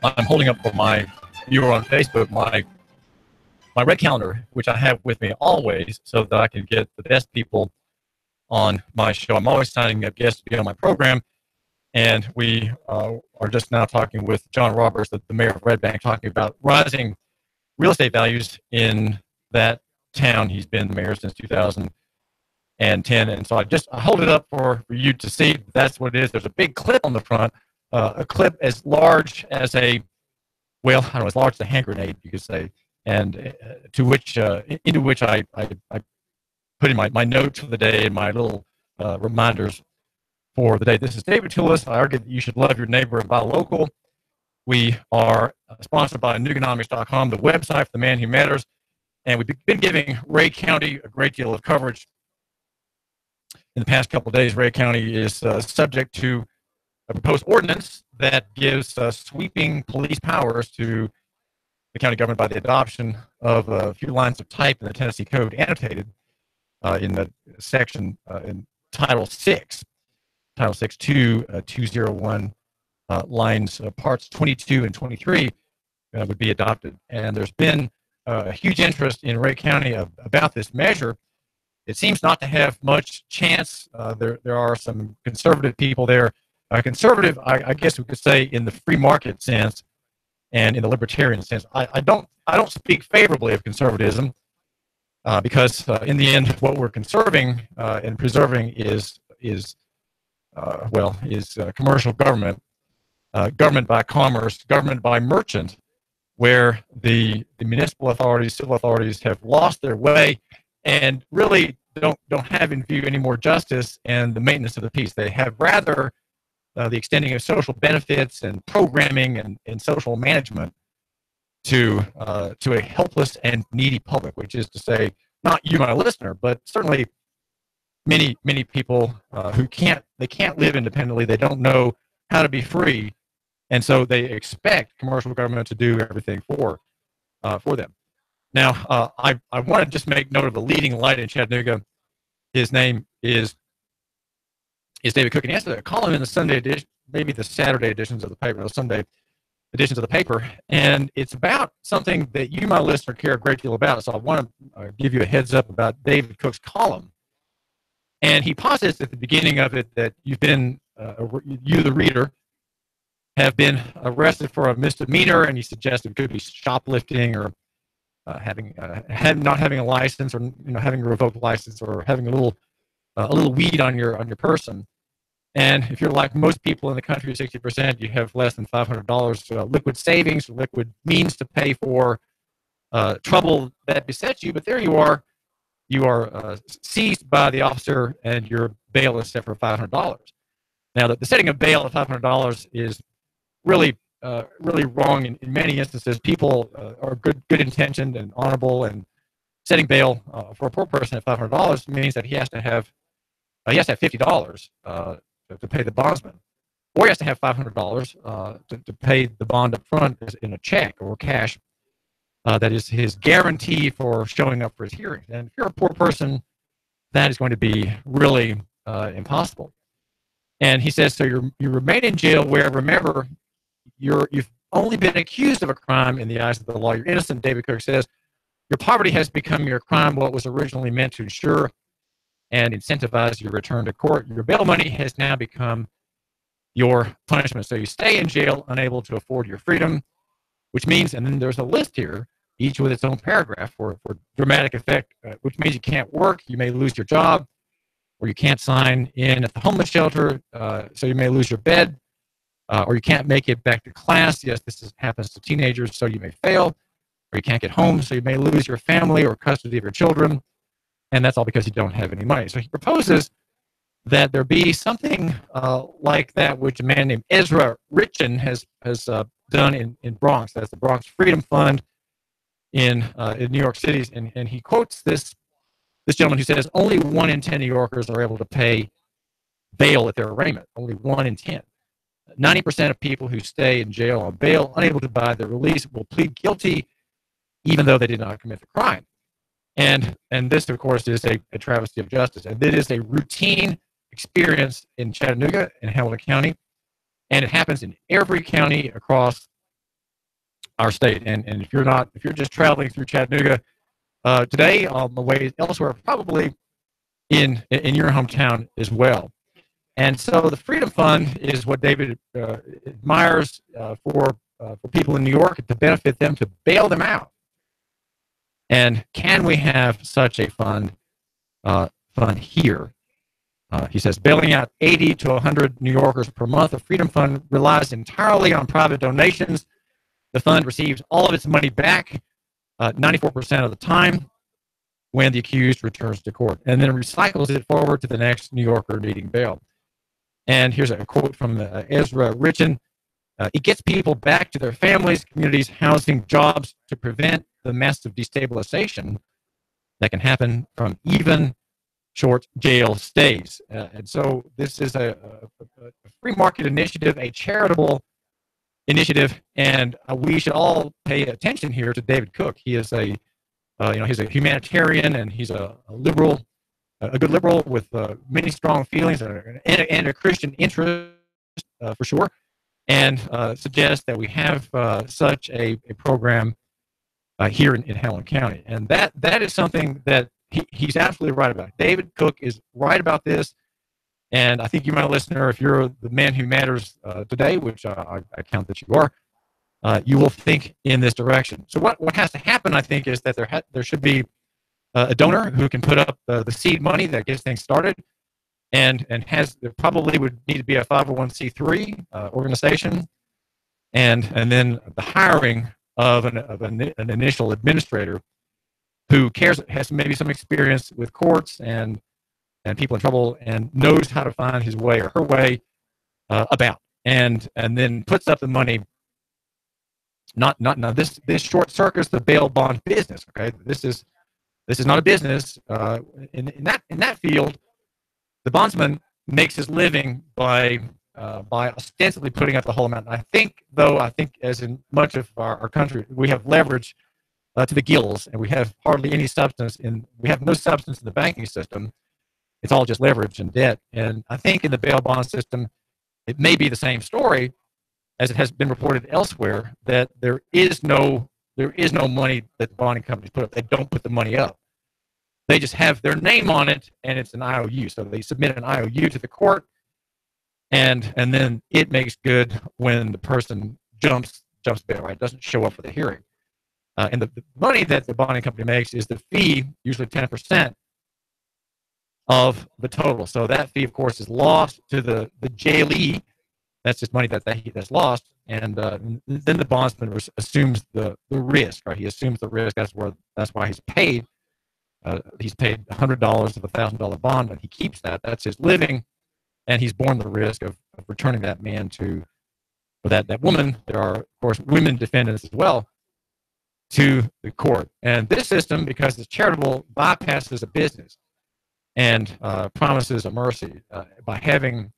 I'm holding up for my viewer on Facebook my red calendar, which I have with me always, so that I can get the best people on my show. I'm always signing up guests to be on my program, and we are just now talking with John Roberts, the mayor of Red Bank, talking about rising real estate values in that town. He's been the mayor since 2010, and so I hold it up for you to see. That's what it is. There's a big clip on the front, a clip as large as as large as a hand grenade, you could say, and into which I put in my notes for the day and my little reminders for the day. This is David Tulis. I argue that you should love your neighbor and buy local. We are sponsored by Nooganomics.com, the website for the man who matters, and we've been giving Ray County a great deal of coverage. In the past couple of days, Ray County is subject to a proposed ordinance that gives sweeping police powers to the county government by the adoption of a few lines of type in the Tennessee Code annotated in the section in Title 6, 201, lines parts 22 and 23 would be adopted. And there's been a huge interest in Ray County about this measure. It seems not to have much chance. There are some conservative people there. Conservative, I guess we could say, in the free market sense and in the libertarian sense. I don't speak favorably of conservatism because in the end, what we're conserving and preserving is commercial government, government by commerce, government by merchant, where the municipal authorities, civil authorities have lost their way and really don't have in view any more justice and the maintenance of the peace. They have rather the extending of social benefits and programming and social management to a helpless and needy public, which is to say, not you, my listener, but certainly many people who can't live independently. They don't know how to be free, and so they expect commercial government to do everything for them. Now, I want to just make note of the leading light in Chattanooga. His name is David Cook, and he has a column in the Sunday edition, maybe the Saturday editions of the paper, the Sunday editions of the paper, and it's about something that you, my listener, care a great deal about. So I want to give you a heads up about David Cook's column. And he posits at the beginning of it that you've been, you, the reader, have been arrested for a misdemeanor, and he suggests it could be shoplifting or not having a license, or having a revoked license, or having a little weed on your person. And if you're like most people in the country, 60%, you have less than $500 liquid savings, or liquid means to pay for trouble that besets you. But there you are seized by the officer, and your bail is set for $500. Now, the setting of bail at $500 is really wrong in many instances. People are good intentioned and honorable, and setting bail for a poor person at $500 means that he has to have $50 to pay the bondsman, or he has to have $500 to pay the bond up front in a check or cash. That is his guarantee for showing up for his hearing. And if you're a poor person, that is going to be really impossible. And he says, so you remain in jail where, remember, you've only been accused of a crime in the eyes of the law. You're innocent, David Cook says. Your poverty has become your crime, what was originally meant to ensure and incentivize your return to court. Your bail money has now become your punishment. So you stay in jail, unable to afford your freedom, which means, and then there's a list here, each with its own paragraph for dramatic effect, which means you can't work, you may lose your job, or you can't sign in at the homeless shelter, so you may lose your bed, or you can't make it back to class. Yes, happens to teenagers, so you may fail, or you can't get home, so you may lose your family or custody of your children, and that's all because you don't have any money. So he proposes that there be something like that, which a man named Ezra Richin has done in Bronx. That's the Bronx Freedom Fund in New York City, and he quotes this gentleman who says only 1 in 10 New Yorkers are able to pay bail at their arraignment. Only 1 in 10. 90% of people who stay in jail on bail, unable to buy their release, will plead guilty, even though they did not commit the crime. And this, of course, is a travesty of justice. And it is a routine experience in Chattanooga and Hamilton County, and it happens in every county across our state. And if you're just traveling through Chattanooga today on the way elsewhere, probably in your hometown as well. And so the Freedom Fund is what David admires for people in New York to benefit them, to bail them out. And can we have such a fund here? He says, bailing out 80 to 100 New Yorkers per month, the Freedom Fund relies entirely on private donations. The fund receives all of its money back 94% of the time when the accused returns to court, and then recycles it forward to the next New Yorker needing bail. And here's a quote from Ezra Richin. It gets people back to their families, communities, housing, jobs to prevent the massive destabilization that can happen from even short jail stays. And so this is a free market initiative, a charitable initiative, and we should all pay attention here to David Cook. He is he's a humanitarian, and he's a liberal, a good liberal with many strong feelings and a Christian interest for sure, and suggests that we have such a program here in Howland County. And that is something that he's absolutely right about. David Cook is right about this. And I think you, my listener, if you're the man who matters today, which I count that you are, you will think in this direction. So what has to happen, I think, is that there should be a donor who can put up the seed money that gets things started, and there probably would need to be a 501c3 organization, and then the hiring of an initial administrator who has maybe some experience with courts and people in trouble, and knows how to find his way or her way about, and then puts up the money. Not this short circuits the bail bond business. Okay, this is not a business. In that field, the bondsman makes his living by ostensibly putting up the whole amount. I think as in much of our country, we have leverage to the gills, and we have hardly any substance we have no substance in the banking system. It's all just leverage and debt. And I think in the bail bond system, it may be the same story as it has been reported elsewhere, that there is no money that the bonding companies put up. They don't put the money up. They just have their name on it, and it's an IOU. So they submit an IOU to the court, and then it makes good when the person jumps bail, right? Doesn't show up for the hearing. And the money that the bonding company makes is the fee, usually 10% of the total. So that fee, of course, is lost to the jailee. That's just money that's lost, and then the bondsman assumes the risk, right? He assumes the risk. That's why he's paid. He's paid $100 of a $1,000 bond, and he keeps that. That's his living, and he's borne the risk of returning that man or that woman. There are, of course, women defendants as well, to the court. And this system, because it's charitable, bypasses a business and promises a mercy by having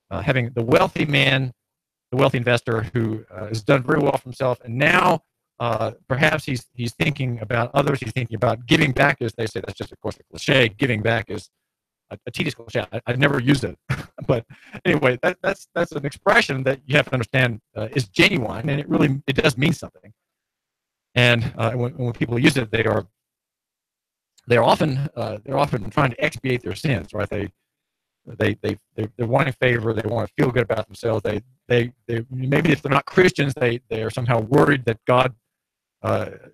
the wealthy man, the wealthy investor who has done very well for himself, and now perhaps he's thinking about others. He's thinking about giving back, as they say. That's just, of course, a cliche. Giving back is a tedious cliche. I've never used it, but anyway, that's an expression that you have to understand is genuine, and it does mean something. And when people use it, they're often trying to expiate their sins, right? They're wanting favor. They want to feel good about themselves. They maybe if they're not Christians, they are somehow worried that God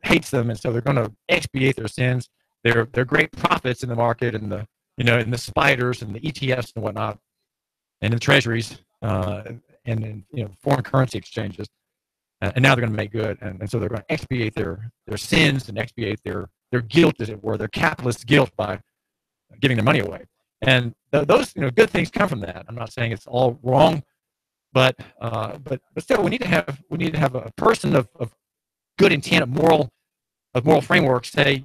hates them, and so they're going to expiate their sins. They're great prophets in the market, and in the spiders and the ETFs and whatnot, and in the treasuries, and in foreign currency exchanges, and now they're going to make good, and so they're going to expiate their sins and expiate their guilt, as it were, their capitalist guilt, by giving their money away. And those good things come from that. I'm not saying it's all wrong, but still, we need to have a person of good intent, of moral framework, say,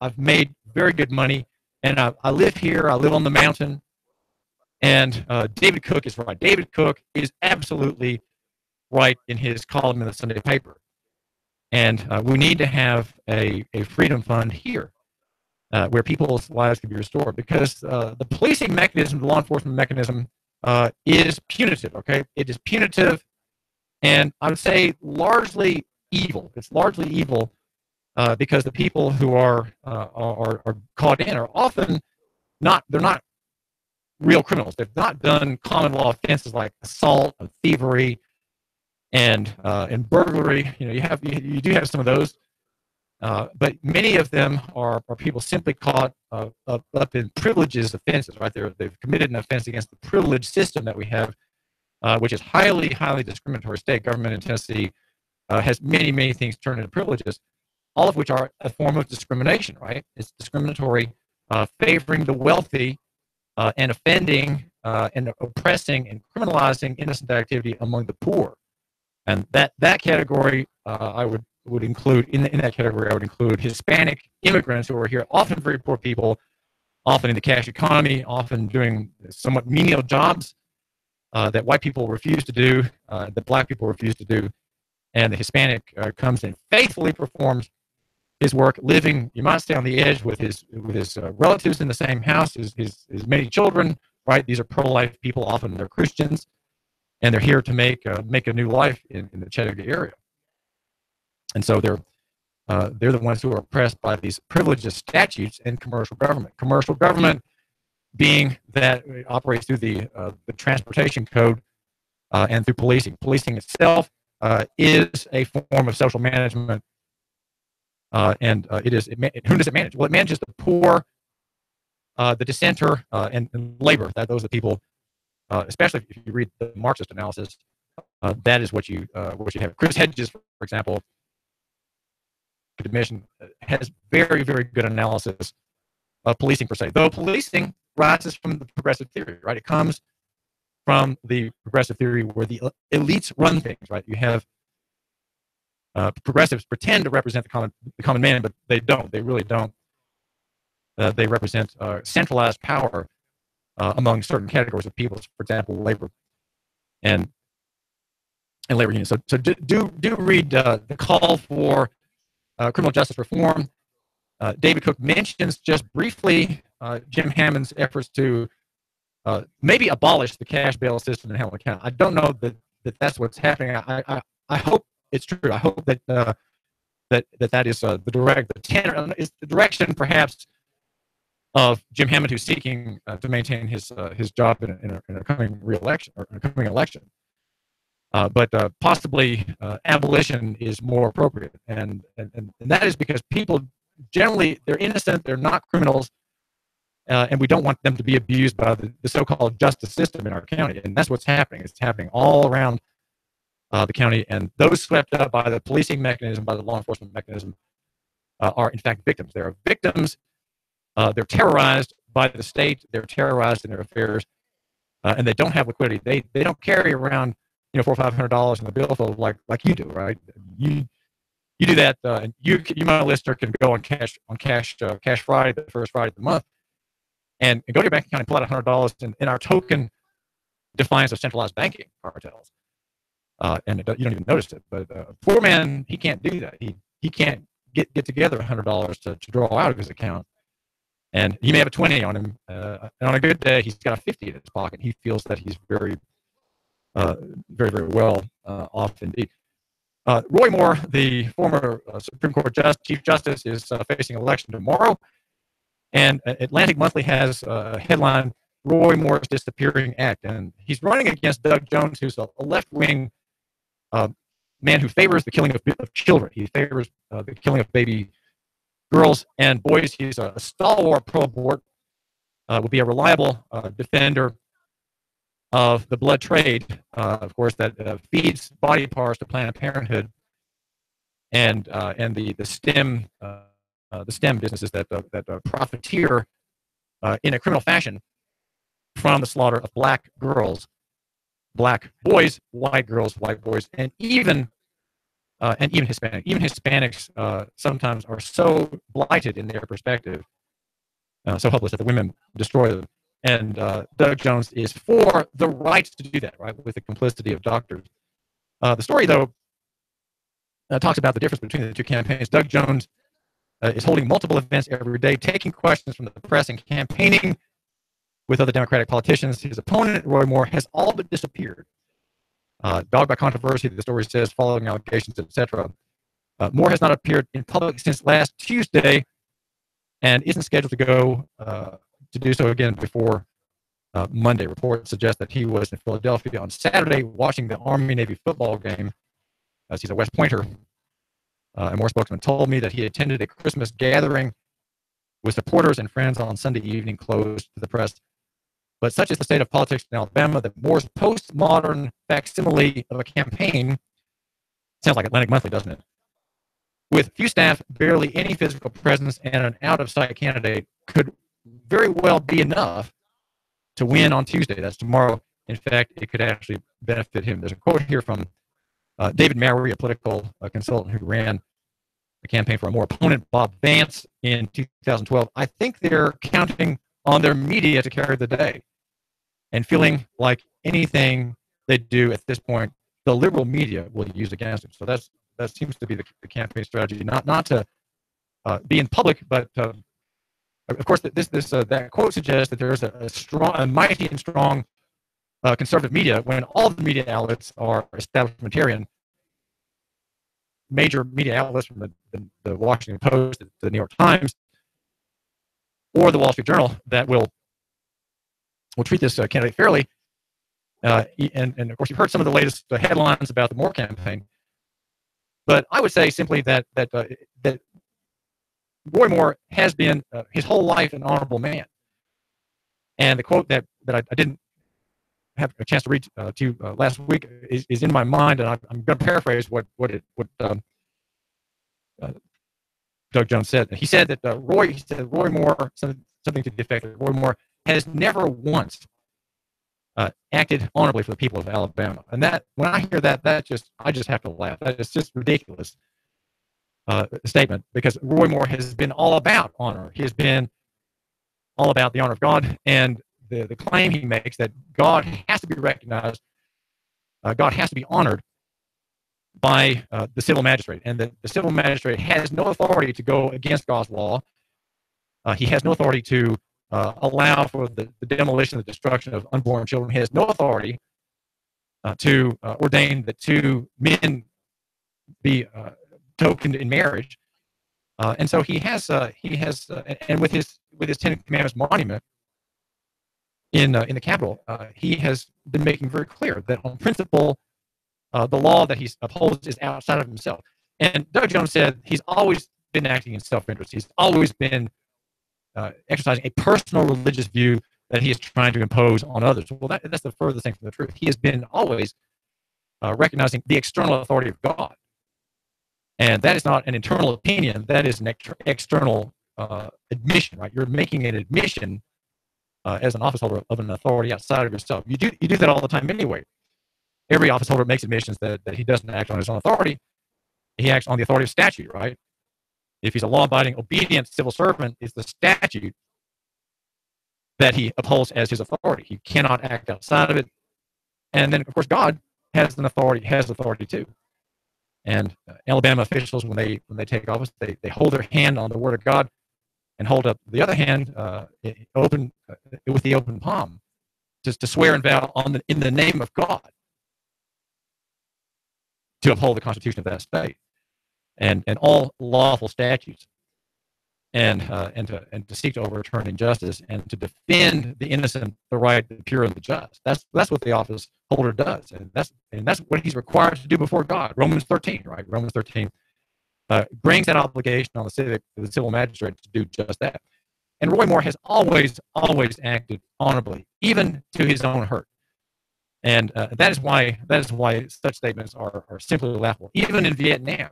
I've made very good money, and I live here. I live on the mountain, and David Cook is right. David Cook is absolutely right in his column in the Sunday paper, and we need to have a freedom fund here. Where people's lives can be restored, because the policing mechanism, the law enforcement mechanism, is punitive. Okay, it is punitive, and I would say largely evil. It's largely evil because the people who are caught in are often they're not real criminals. They've not done common law offenses like assault, thievery, and burglary. You do have some of those, but many of them are people simply caught up in privileges offenses. Right, they've committed an offense against the privilege system that we have, which is highly, highly discriminatory. State government in Tennessee has many, many things turned into privileges, all of which are a form of discrimination. Right, it's discriminatory, favoring the wealthy and offending and oppressing and criminalizing innocent activity among the poor. And that category I would include in that category. I would include Hispanic immigrants who are here, often very poor people, often in the cash economy, often doing somewhat menial jobs that white people refuse to do, that black people refuse to do, and the Hispanic comes and faithfully performs his work, living, you might say, on the edge with his relatives in the same house, his many children. Right, these are pro-life people. Often they're Christians, and they're here to make a new life in the Chattanooga area. And so they're the ones who are oppressed by these privileges statutes and commercial government. Commercial government being that it operates through the transportation code and through policing. Policing itself is a form of social management. And who does it manage? Well, it manages the poor, the dissenter, and labor. Those are the people, especially if you read the Marxist analysis, that is what you have. Chris Hedges, for example, admission has very, very good analysis of policing per se. Though policing rises from the progressive theory, right? It comes from the progressive theory where the elites run things, right? You have progressives pretend to represent the common man, but they don't. They really don't. They represent centralized power among certain categories of people, for example, labor and labor unions. So do read the call for criminal justice reform. David Cook mentions just briefly Jim Hammond's efforts to maybe abolish the cash bail system in Hamilton County. I don't know that that's what's happening. I hope it's true. I hope that that is the direction perhaps of Jim Hammond, who's seeking to maintain his job in a coming re-election or a coming election. But possibly abolition is more appropriate, and that is because people generally, they're innocent, they're not criminals, and we don't want them to be abused by the so-called justice system in our county, and that's what's happening. It's happening all around the county, and those swept up by the policing mechanism, by the law enforcement mechanism, are in fact victims. They are victims. They're terrorized by the state. They're terrorized in their affairs, and they don't have liquidity. They don't carry around $400 or $500 in the billfold like you do, right? You do that, and you my listener can go on Cash Friday, the first Friday of the month, and go to your bank account and pull out $100 in our token defiance of centralized banking cartels. And you don't even notice it. But a poor man, he can't do that. He can't get together $100 to draw out of his account. And he may have a 20 on him, and on a good day, he's got a 50 in his pocket. He feels that he's very, very, very well off indeed. Roy Moore, the former Supreme Court Chief Justice, is facing election tomorrow. And Atlantic Monthly has a headline, Roy Moore's Disappearing Act. And he's running against Doug Jones, who's a left-wing man who favors the killing of children. He favors the killing of baby girls and boys. He's a stalwart pro-abort, will be a reliable defender of the blood trade, of course, that feeds body parts to Planned Parenthood and the STEM businesses that profiteer in a criminal fashion from the slaughter of black girls, black boys, white girls, white boys, and even Hispanic. Even Hispanics sometimes are so blighted in their perspective, so helpless that the women destroy them. And Doug Jones is for the right to do that, right, with the complicity of doctors. The story, though, talks about the difference between the two campaigns. Doug Jones is holding multiple events every day, taking questions from the press and campaigning with other Democratic politicians. His opponent, Roy Moore, has all but disappeared. Dogged by controversy, the story says, following allegations, etc. Moore has not appeared in public since last Tuesday and isn't scheduled to go to do so again before Monday. Reports suggest that he was in Philadelphia on Saturday watching the Army-Navy football game, as he's a West Pointer. And Moore spokesman told me that he attended a Christmas gathering with supporters and friends on Sunday evening, closed to the press. But such is the state of politics in Alabama that Moore's postmodern facsimile of a campaign sounds like Atlantic Monthly, doesn't it? With few staff, barely any physical presence, and an out-of-sight candidate could very well be enough to win on Tuesday. That's tomorrow. In fact, it could actually benefit him. There's a quote here from David Tulis, a political consultant who ran the campaign for a Moore opponent, Bob Vance, in 2012. I think they're counting on their media to carry the day and feeling like anything they do at this point, the liberal media will use against them. So that seems to be the campaign strategy, not to be in public, but of course, that quote suggests that there's a mighty and strong conservative media when all the media outlets are establishmentarian. Major media outlets from the Washington Post, the New York Times, or the Wall Street Journal that will treat this candidate fairly. And of course, you've heard some of the latest headlines about the Moore campaign. But I would say simply that Roy Moore has been his whole life an honorable man. And the quote that I didn't have a chance to read to you last week is in my mind, and I'm going to paraphrase what Doug Jones said. He said that Roy Moore, something to the effect that Roy Moore has never once acted honorably for the people of Alabama. And that, when I hear that, I just have to laugh. That is just ridiculous statement, because Roy Moore has been all about honor. He has been all about the honor of God, and the claim he makes that God has to be recognized, God has to be honored by the civil magistrate, and the civil magistrate has no authority to go against God's law. He has no authority to allow for the demolition, the destruction of unborn children. He has no authority to ordain that two men be tokened in marriage. And so he has, and with his Ten Commandments monument in the Capitol, he has been making very clear that on principle, the law that he upholds is outside of himself. And Doug Jones said he's always been acting in self-interest. He's always been exercising a personal religious view that he is trying to impose on others. Well, that's the furthest thing from the truth. He has been always recognizing the external authority of God. And that is not an internal opinion. That is an external admission, right? You're making an admission as an office holder of an authority outside of yourself. You do that all the time anyway. Every office holder makes admissions that he doesn't act on his own authority. He acts on the authority of statute, right? If he's a law-abiding, obedient civil servant, it's the statute that he upholds as his authority. He cannot act outside of it. And then, of course, God has authority too. And Alabama officials, when they take office, they hold their hand on the Word of God and hold up the other hand open with the open palm, just to swear and vow in the name of God to uphold the Constitution of that state and all lawful statutes, and to seek to overturn injustice and to defend the innocent, the right, the pure, and the just. That's what the office holder does, and that's what he's required to do before God. Romans 13, right? Romans 13 brings that obligation on the civil magistrate to do just that. And Roy Moore has always acted honorably, even to his own hurt. And that is why such statements are simply laughable. Even in Vietnam,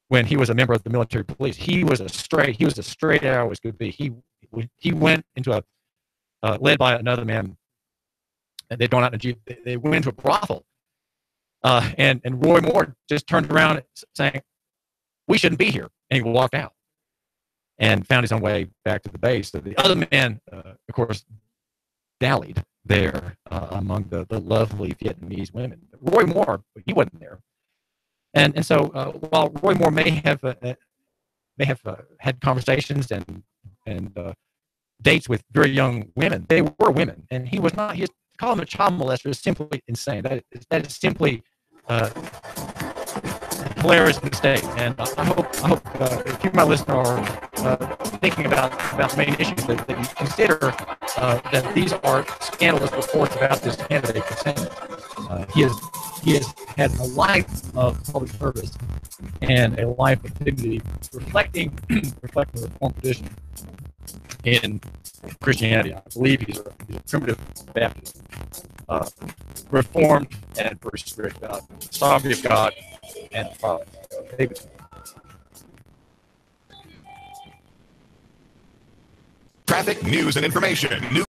when he was a member of the military police, he was as straight arrow as could be. He went into led by another man, and they'd gone out and they went into a brothel, and Roy Moore just turned around saying, "We shouldn't be here," and he walked out and found his own way back to the base. So the other man, of course, dallied there among the lovely Vietnamese women. Roy Moore, he wasn't there. And so while Roy Moore may have had conversations and dates with very young women, they were women, and he was not. To call him a child molester is simply insane. That is simply hilarious mistake. And I hope if you, my listener, are thinking about the main issues, that you consider that these are scandalous reports about this candidate for Senate. He has had a life of public service and a life of dignity, reflecting the Reformed tradition in Christianity. I believe he's a primitive Baptist, Reformed, and very strict about the sovereignty of God and the providence of God. David. Traffic, news, and information.